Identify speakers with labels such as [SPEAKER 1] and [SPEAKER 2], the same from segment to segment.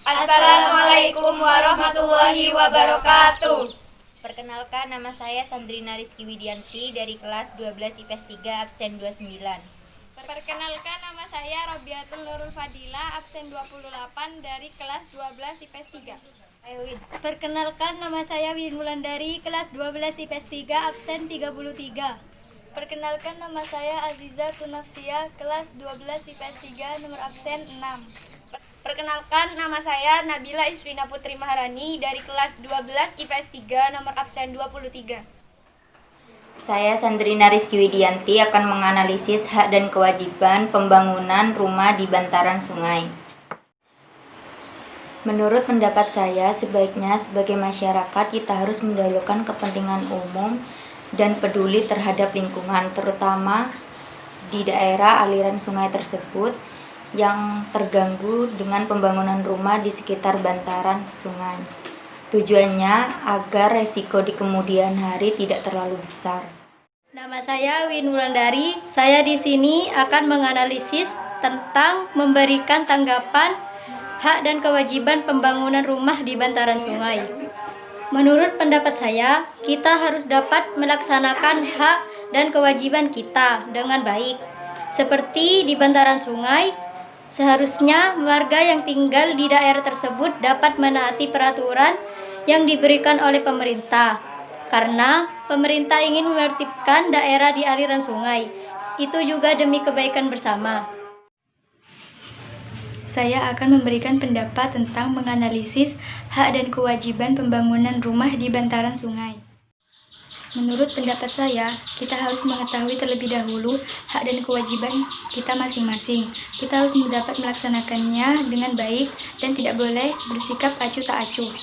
[SPEAKER 1] Assalamualaikum warahmatullahi wabarakatuh.
[SPEAKER 2] Perkenalkan, nama saya Sandrina Rizky Widianti dari kelas 12 IPS 3 absen 29.
[SPEAKER 3] Perkenalkan, nama saya Robiatul Nurul Fadila, absen 28 dari kelas 12 IPS 3.
[SPEAKER 2] Ayo Win.
[SPEAKER 4] Perkenalkan, nama saya Win Wulandari, kelas 12 IPS 3 absen 33.
[SPEAKER 5] Perkenalkan, nama saya Aziza Tunafsia, kelas 12 IPS 3 nomor absen 6.
[SPEAKER 1] Perkenalkan, nama saya Nabila Iswina Putri Maharani dari kelas 12 IPS 3 nomor absen 23.
[SPEAKER 2] Saya Sandrina Rizky Widianti akan menganalisis hak dan kewajiban pembangunan rumah di bantaran sungai. Menurut pendapat saya, sebaiknya sebagai masyarakat kita harus mendahulukan kepentingan umum dan peduli terhadap lingkungan, terutama di daerah aliran sungai tersebut yang terganggu dengan pembangunan rumah di sekitar bantaran sungai. Tujuannya agar resiko di kemudian hari tidak terlalu besar.
[SPEAKER 4] Nama saya Win Wulandari. Saya di sini akan menganalisis tentang memberikan tanggapan hak dan kewajiban pembangunan rumah di bantaran sungai. Menurut pendapat saya, kita harus dapat melaksanakan hak dan kewajiban kita dengan baik. Seperti di bantaran sungai, seharusnya warga yang tinggal di daerah tersebut dapat menaati peraturan yang diberikan oleh pemerintah. Karena pemerintah ingin menertibkan daerah di aliran sungai. Itu juga demi kebaikan bersama. Saya akan memberikan pendapat tentang menganalisis hak dan kewajiban pembangunan rumah di bantaran sungai. Menurut pendapat saya, kita harus mengetahui terlebih dahulu hak dan kewajiban kita masing-masing. Kita harus dapat melaksanakannya dengan baik dan tidak boleh bersikap acuh tak acuh,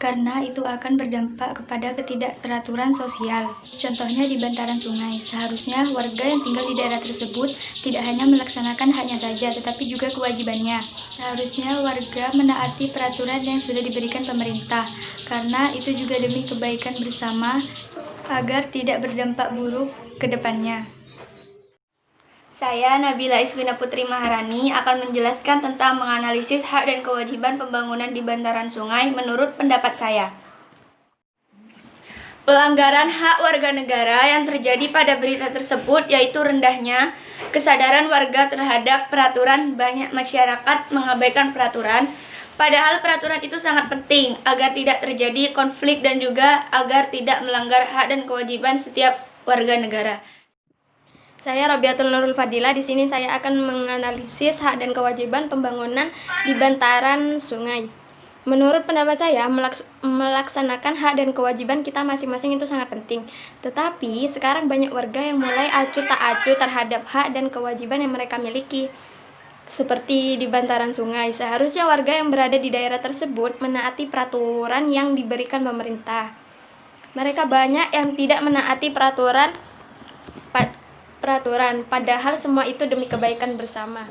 [SPEAKER 4] karena itu akan berdampak kepada ketidakteraturan sosial. Contohnya di bantaran sungai, seharusnya warga yang tinggal di daerah tersebut tidak hanya melaksanakan haknya saja, tetapi juga kewajibannya. Seharusnya warga menaati peraturan yang sudah diberikan pemerintah, karena itu juga demi kebaikan bersama agar tidak berdampak buruk ke depannya.
[SPEAKER 1] Saya Nabila Iswina Putri Maharani akan menjelaskan tentang menganalisis hak dan kewajiban pembangunan di bantaran sungai menurut pendapat saya. Pelanggaran hak warga negara yang terjadi pada berita tersebut yaitu rendahnya kesadaran warga terhadap peraturan. Banyak masyarakat mengabaikan peraturan, padahal peraturan itu sangat penting agar tidak terjadi konflik dan juga agar tidak melanggar hak dan kewajiban setiap warga negara. Saya Robiatul Nurul Fadila. Di sini saya akan menganalisis hak dan kewajiban pembangunan di bantaran sungai. Menurut pendapat saya, melaksanakan hak dan kewajiban kita masing-masing itu sangat penting. Tetapi sekarang banyak warga yang mulai acuh tak acuh terhadap hak dan kewajiban yang mereka miliki. Seperti di bantaran sungai, seharusnya warga yang berada di daerah tersebut menaati peraturan yang diberikan pemerintah. Mereka banyak yang tidak menaati peraturan, padahal semua itu demi kebaikan bersama.